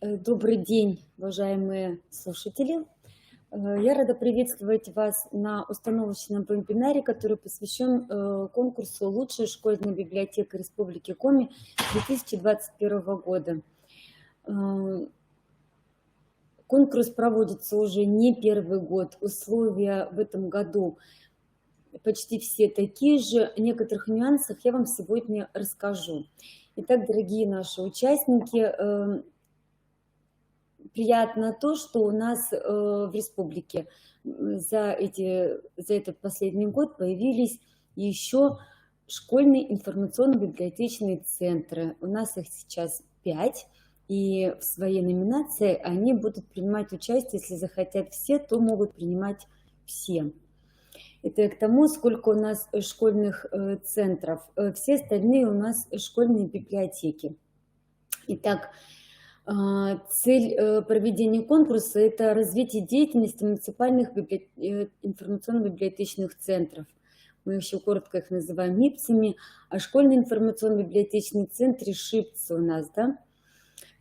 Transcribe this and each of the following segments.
Добрый день, уважаемые слушатели. Я рада приветствовать вас на установочном вебинаре, который посвящен конкурсу «Лучшая школьная библиотека Республики Коми 2021 года». Конкурс проводится уже не первый год. Условия в этом году почти все такие же. О некоторых нюансах я вам сегодня расскажу. Итак, дорогие наши участники, приятно то, что у нас в республике за этот последний год появились еще школьные информационно-библиотечные центры. У нас их сейчас 5, и в своей номинации они будут принимать участие, если захотят все, то могут принимать все. Это к тому, сколько у нас школьных центров. Все остальные у нас школьные библиотеки. Итак, цель проведения конкурса – это развитие деятельности муниципальных информационно-библиотечных центров. Мы еще коротко их называем МИБЦами, а школьные информационно-библиотечные центры – ШИБЦы у нас, да?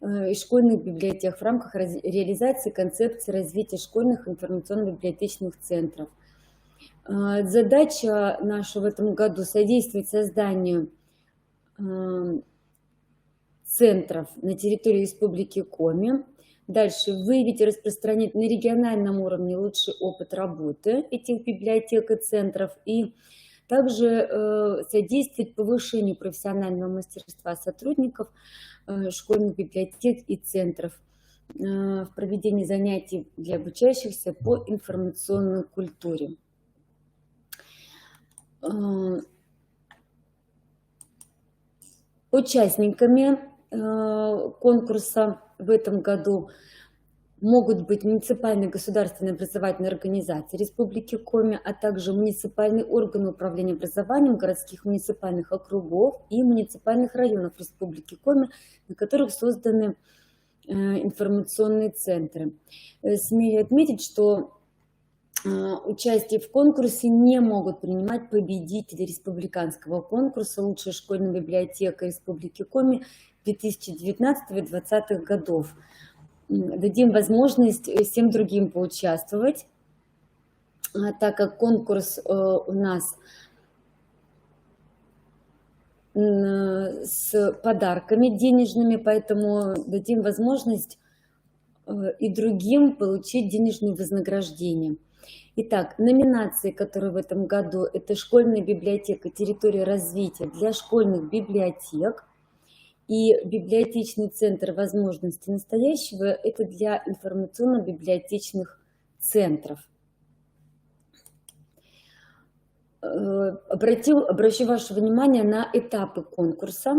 И школьных библиотек в рамках реализации концепции развития школьных информационно-библиотечных центров. Задача наша в этом году – содействовать созданию центров на территории Республики Коми. Дальше выявить и распространить на региональном уровне лучший опыт работы этих библиотек и центров. И также содействовать повышению профессионального мастерства сотрудников школьных библиотек и центров в проведении занятий для обучающихся по информационной культуре. Участниками конкурса в этом году могут быть муниципальные государственные образовательные организации Республики Коми, а также муниципальные органы управления образованием городских муниципальных округов и муниципальных районов Республики Коми, на которых созданы информационные центры. Смею отметить, что участие в конкурсе не могут принимать победители республиканского конкурса «Лучшая школьная библиотека Республики Коми 2019-2020 годов». Дадим возможность всем другим поучаствовать, так как конкурс у нас с подарками денежными, поэтому дадим возможность и другим получить денежные вознаграждения. Итак, номинации, которые в этом году, это школьная библиотека территории развития для школьных библиотек и библиотечный центр возможностей настоящего, это для информационно-библиотечных центров. Обращу ваше внимание на этапы конкурса.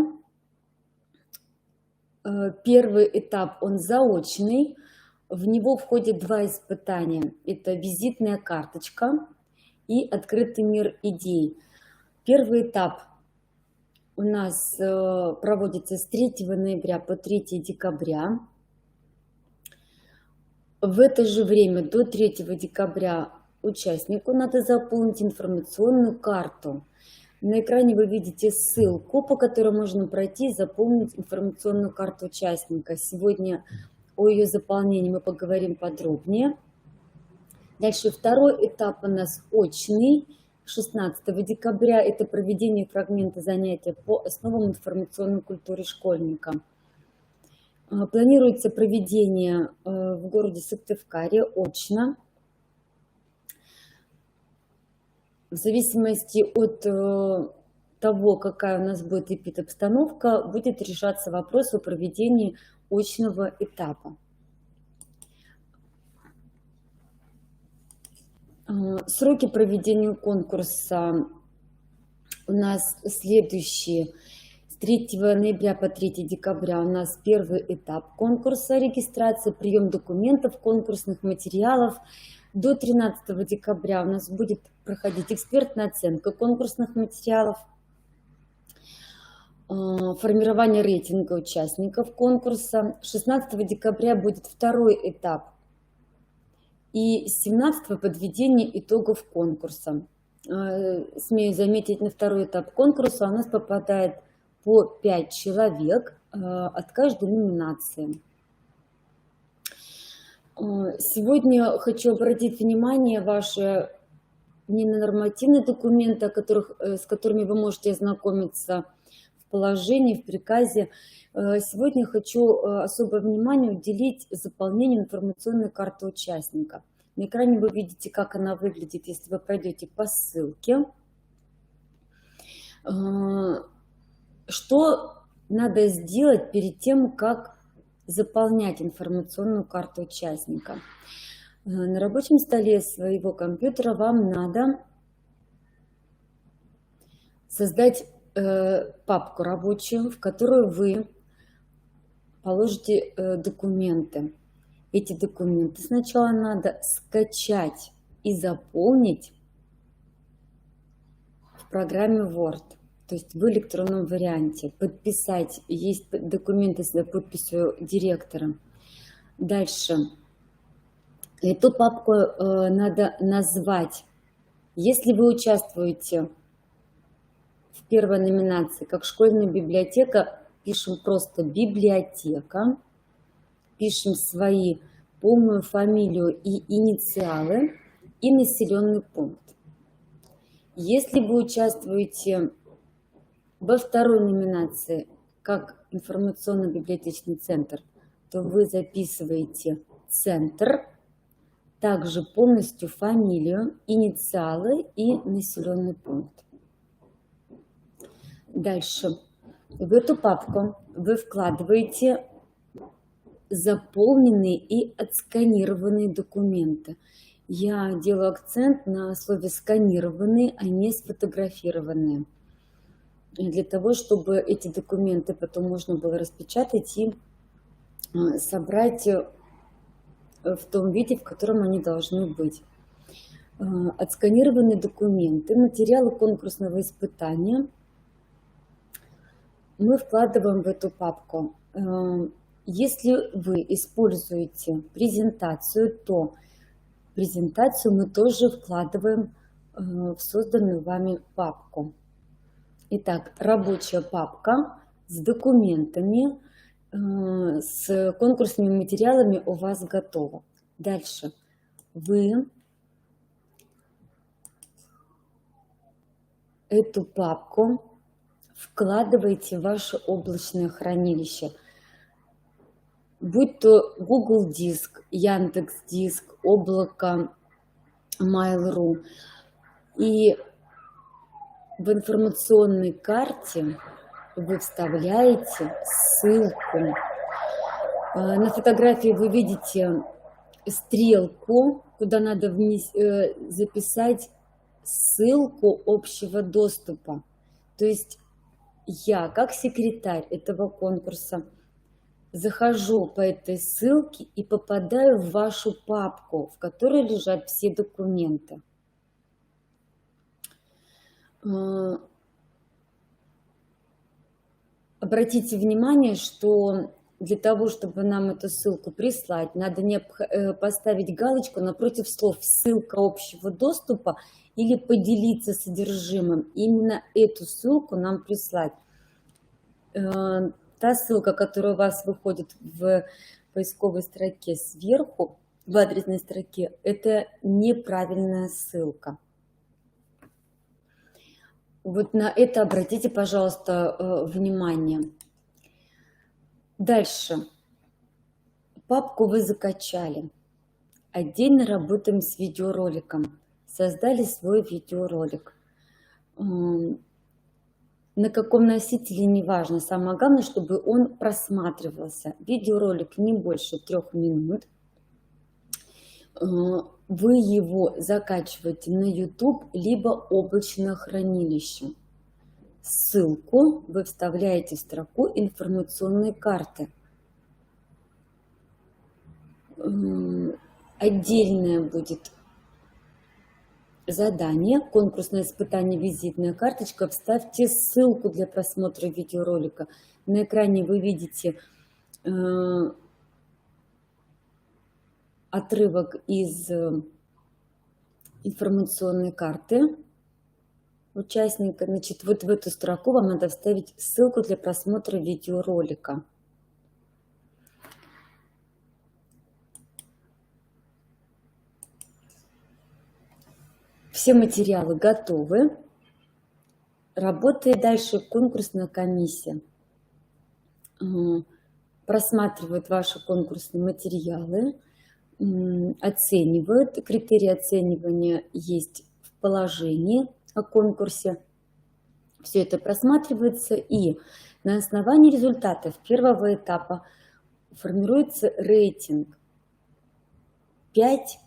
Первый этап, он заочный. В него входит 2 испытания. Это визитная карточка и открытый мир идей. Первый этап у нас проводится с 3 ноября по 3 декабря. В это же время до 3 декабря участнику надо заполнить информационную карту. На экране вы видите ссылку, по которой можно пройти и заполнить информационную карту участника. Сегодня о ее заполнении мы поговорим подробнее. Дальше второй этап у нас очный. 16 декабря это проведение фрагмента занятия по основам информационной культуры школьника. Планируется проведение в городе Сыктывкаре очно. В зависимости от того, какая у нас будет эпидобстановка, будет решаться вопрос о проведении очного этапа. Сроки проведения конкурса у нас следующие. С 3 ноября по 3 декабря у нас первый этап конкурса, регистрация, прием документов, конкурсных материалов. До 13 декабря у нас будет проходить экспертная оценка конкурсных материалов, формирование рейтинга участников конкурса. 16 декабря будет второй этап. И с 17 подведение итогов конкурса. Смею заметить, на второй этап конкурса у нас попадает по 5 человек от каждой номинации. Сегодня хочу обратить внимание ваше не на нормативные документы, с которыми вы можете ознакомиться в положении, в приказе. Сегодня хочу особое внимание уделить заполнению информационной карты участника. На экране вы видите, как она выглядит, если вы пройдете по ссылке. Что надо сделать перед тем, как заполнять информационную карту участника? На рабочем столе своего компьютера вам надо создать папку рабочую, в которую вы положите документы. Эти документы сначала надо скачать и заполнить в программе Word, то есть в электронном варианте. Подписать, есть документы с подписью директора. Дальше. Эту папку надо назвать. Если вы участвуете в первой номинации, как школьная библиотека, пишем просто библиотека, пишем свои полную фамилию и инициалы и населенный пункт. Если вы участвуете во второй номинации, как информационно-библиотечный центр, то вы записываете центр, также полностью фамилию, инициалы и населенный пункт. Дальше. В эту папку вы вкладываете заполненные и отсканированные документы. Я делаю акцент на слове «сканированные», а не «сфотографированные». Для того, чтобы эти документы потом можно было распечатать и собрать в том виде, в котором они должны быть. Отсканированные документы, материалы конкурсного испытания мы вкладываем в эту папку. Если вы используете презентацию, то презентацию мы тоже вкладываем в созданную вами папку. Итак, рабочая папка с документами, с конкурсными материалами у вас готова. Дальше вы эту папку вкладываете в ваше облачное хранилище, будь то Google Диск, Яндекс Диск, облако, Mail.ru. И в информационной карте вы вставляете ссылку. На фотографии вы видите стрелку, куда надо записать ссылку общего доступа. То есть я, как секретарь этого конкурса, захожу по этой ссылке и попадаю в вашу папку, в которой лежат все документы. Обратите внимание, что для того, чтобы нам эту ссылку прислать, надо поставить галочку напротив слов «ссылка общего доступа» или «поделиться содержимым». Именно эту ссылку нам прислать. Та ссылка, которая у вас выходит в поисковой строке сверху, в адресной строке, это неправильная ссылка. Вот на это обратите, пожалуйста, внимание. Дальше. Папку вы закачали. Отдельно работаем с видеороликом. Создали свой видеоролик. На каком носителе, неважно. Самое главное, чтобы он просматривался. Видеоролик не больше 3 минут. Вы его закачиваете на YouTube, либо облачное хранилище. Ссылку вы вставляете в строку информационной карты. Отдельное будет задание, конкурсное испытание, визитная карточка. Вставьте ссылку для просмотра видеоролика. На экране вы видите отрывок из информационной карты участника. Значит, вот в эту строку вам надо вставить ссылку для просмотра видеоролика. Все материалы готовы. Работает дальше конкурсная комиссия. Просматривают ваши конкурсные материалы, оценивают. Критерии оценивания есть в положении о конкурсе. Все это просматривается, и на основании результатов первого этапа формируется рейтинг. 5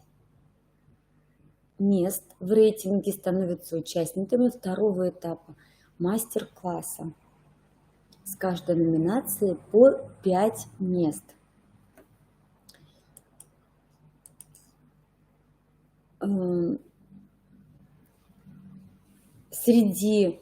мест в рейтинге становятся участниками второго этапа мастер-класса. С каждой номинации по 5 мест. Среди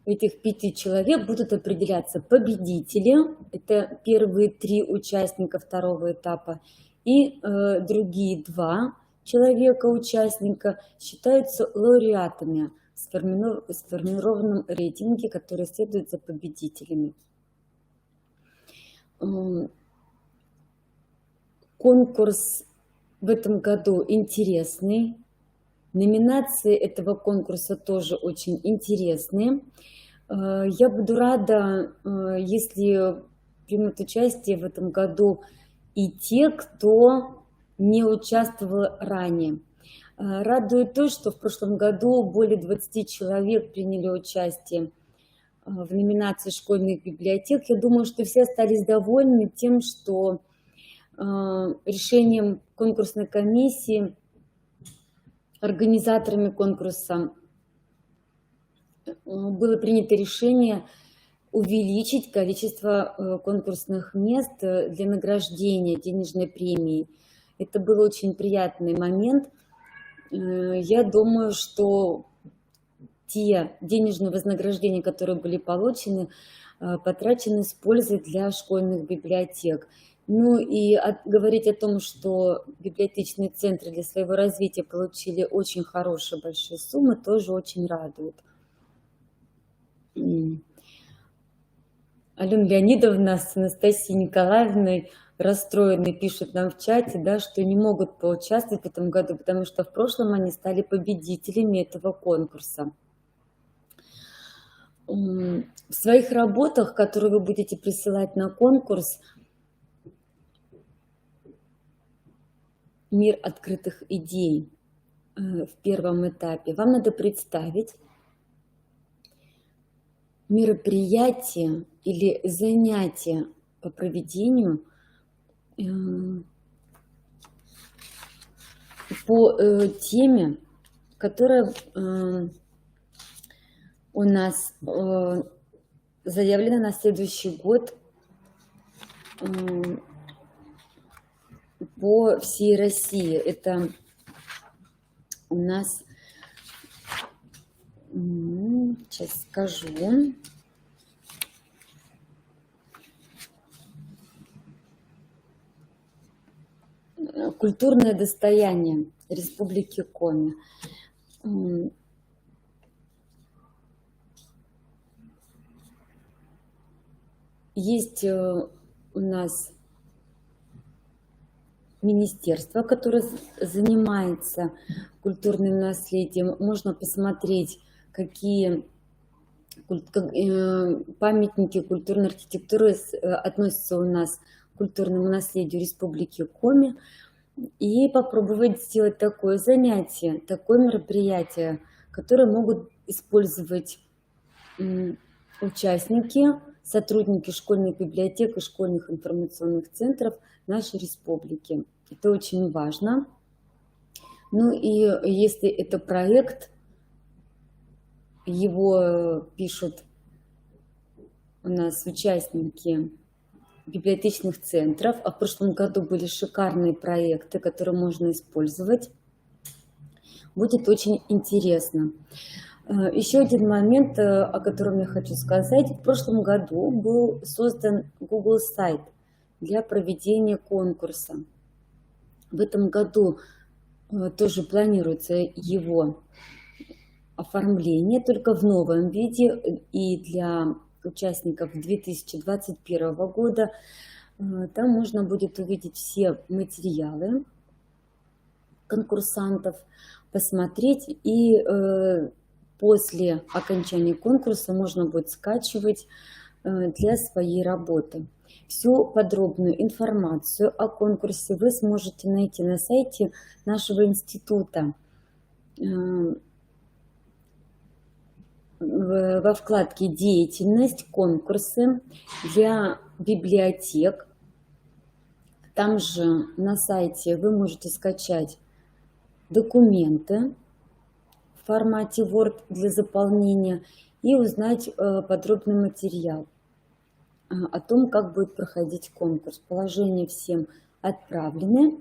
этих 5 человек будут определяться победители. Это первые 3 участника второго этапа. И другие 2 человека-участника считаются лауреатами в сформированном рейтинге, который следует за победителями. Конкурс в этом году интересный. Номинации этого конкурса тоже очень интересные. Я буду рада, если примут участие в этом году и те, кто не участвовал ранее. Радует то, что в прошлом году более 20 человек приняли участие в номинации школьных библиотек. Я думаю, что все остались довольны тем, что решением конкурсной комиссии, организаторами конкурса, было принято решение увеличить количество конкурсных мест для награждения денежной премией. Это был очень приятный момент. Я думаю, что те денежные вознаграждения, которые были получены, потрачены с пользой для школьных библиотек. Ну и говорить о том, что библиотечные центры для своего развития получили очень хорошие большие суммы, тоже очень радует. Алена Леонидовна с Анастасией Николаевной расстроены, пишут нам в чате, да, что не могут поучаствовать в этом году, потому что в прошлом они стали победителями этого конкурса. В своих работах, которые вы будете присылать на конкурс «Мир открытых идей» в первом этапе, вам надо представить мероприятие или занятие по проведению по теме, которая у нас заявлена на следующий год по всей России. Это у нас, сейчас скажу, культурное достояние Республики Коми. Есть у нас министерство, которое занимается культурным наследием. Можно посмотреть, какие памятники культурной архитектуры относятся у нас к культурному наследию Республики Коми, и попробовать сделать такое занятие, такое мероприятие, которое могут использовать участники, сотрудники школьных библиотек и школьных информационных центров нашей республики. Это очень важно. Ну и если это проект, его пишут у нас участники библиотечных центров, а в прошлом году были шикарные проекты, которые можно использовать, будет очень интересно. Еще один момент, о котором я хочу сказать. В прошлом году был создан Google сайт для проведения конкурса. В этом году тоже планируется его оформление, только в новом виде, и для участников 2021 года. Там можно будет увидеть все материалы конкурсантов, посмотреть, и после окончания конкурса можно будет скачивать для своей работы. Всю подробную информацию о конкурсе вы сможете найти на сайте нашего института во вкладке «Деятельность», «Конкурсы» для библиотек. Там же на сайте вы можете скачать документы в формате Word для заполнения и узнать подробный материал о том, как будет проходить конкурс. Положения всем отправлены.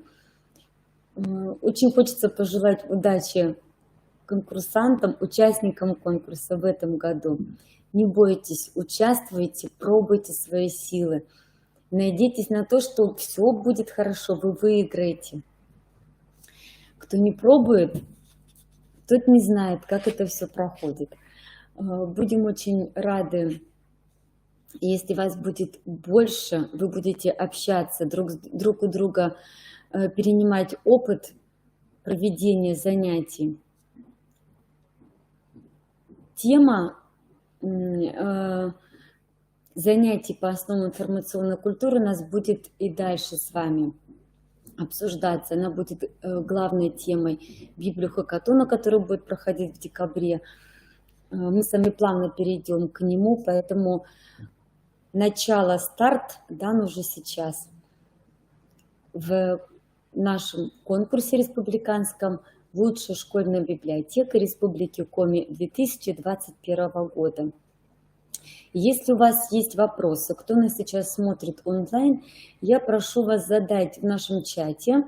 Очень хочется пожелать удачи конкурсантам, участникам конкурса в этом году. Не бойтесь, участвуйте, пробуйте свои силы. Надейтесь на то, что все будет хорошо, вы выиграете. Кто не пробует, тот не знает, как это все проходит. Будем очень рады, если вас будет больше, вы будете общаться друг у друга, перенимать опыт проведения занятий. Тема занятий по основам информационной культуры у нас будет и дальше с вами обсуждаться. Она будет главной темой библиохакатона, который будет проходить в декабре. Мы с вами плавно перейдем к нему, поэтому начало, старт дан уже сейчас. В нашем конкурсе республиканском «Лучшая школьная библиотека Республики Коми» 2021 года. Если у вас есть вопросы, кто нас сейчас смотрит онлайн, я прошу вас задать в нашем чате.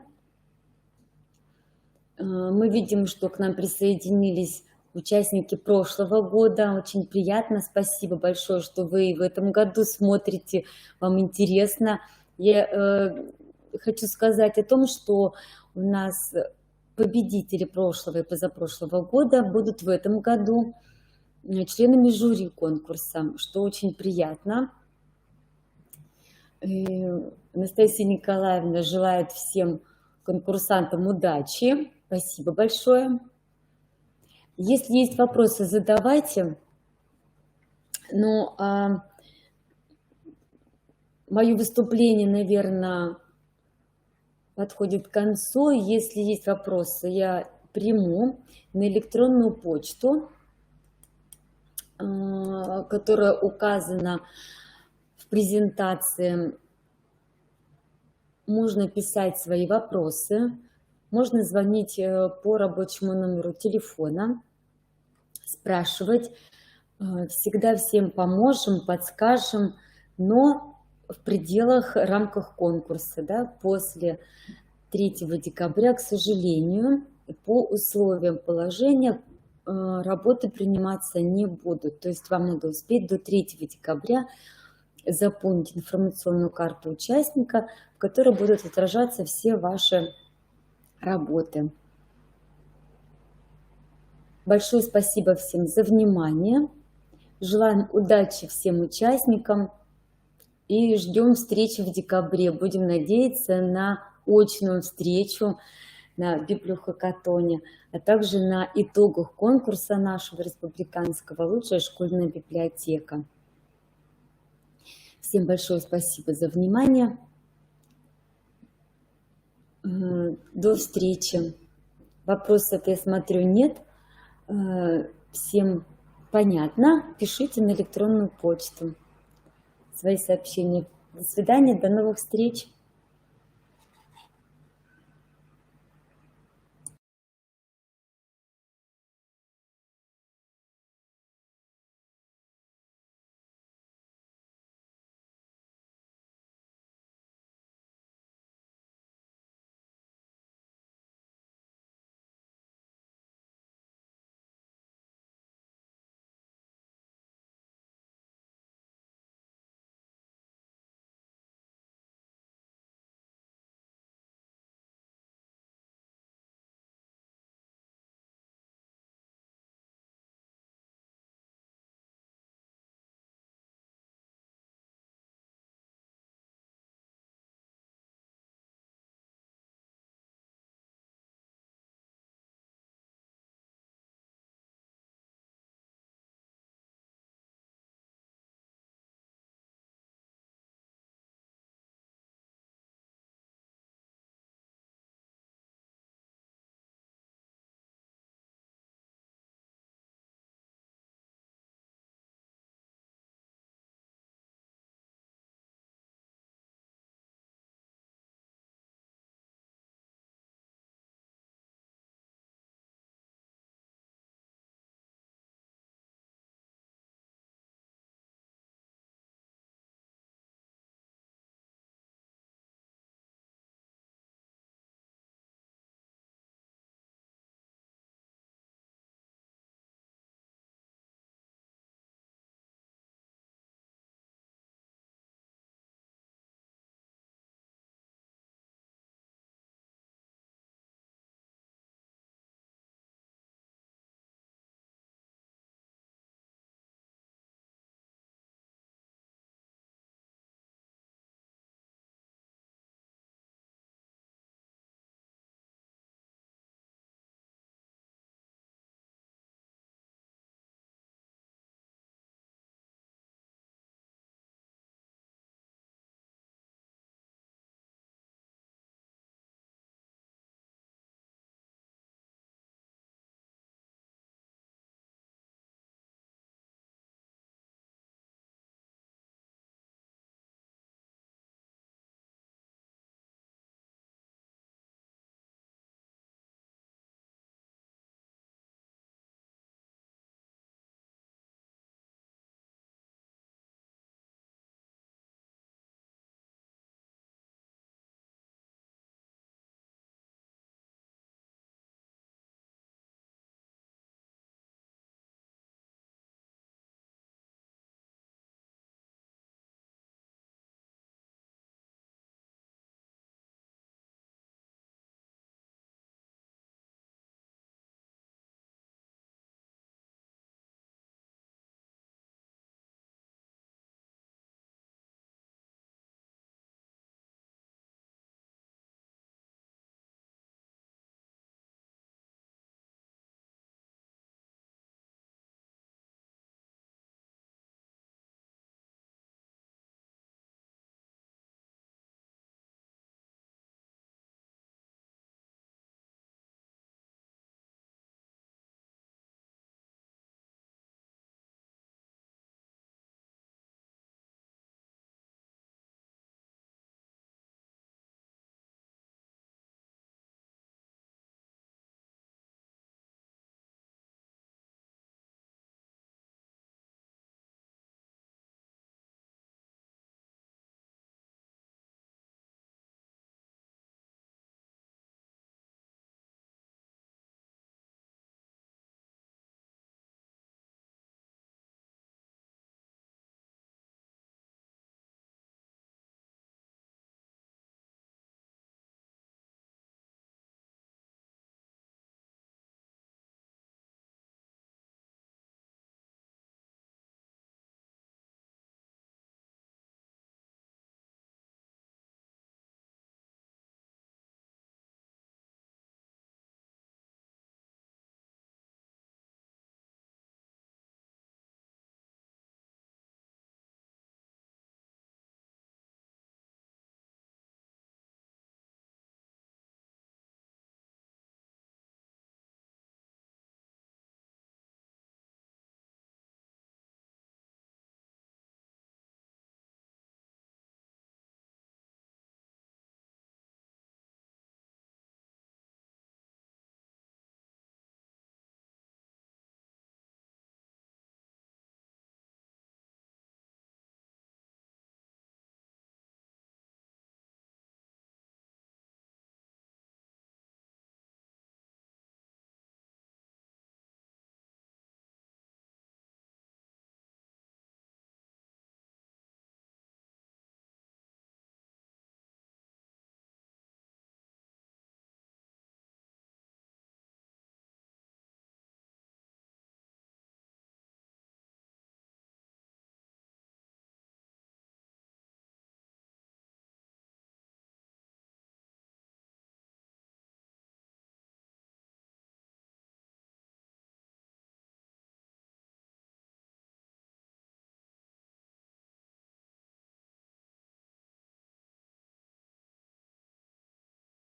Мы видим, что к нам присоединились участники прошлого года. Очень приятно. Спасибо большое, что вы в этом году смотрите. Вам интересно. Я хочу сказать о том, что у нас победители прошлого и позапрошлого года будут в этом году членами жюри конкурса, что очень приятно. Анастасия Николаевна желает всем конкурсантам удачи. Спасибо большое. Если есть вопросы, задавайте. Но мое выступление, наверное, подходит к концу. Если есть вопросы, я приму на электронную почту, которая указана в презентации. Можно писать свои вопросы, можно звонить по рабочему номеру телефона, спрашивать. Всегда всем поможем, подскажем, но в пределах, рамках конкурса. Да, после 3 декабря, к сожалению, по условиям положения работы приниматься не будут. То есть вам надо успеть до 3 декабря заполнить информационную карту участника, в которой будут отражаться все ваши работы. Большое спасибо всем за внимание. Желаем удачи всем участникам и ждем встречи в декабре. Будем надеяться на очную встречу на библиохакатоне, а также на итогах конкурса нашего республиканского «Лучшая школьная библиотека». Всем большое спасибо за внимание. До встречи. Вопросов, я смотрю, нет. Всем понятно. Пишите на электронную почту свои сообщения. До свидания, до новых встреч.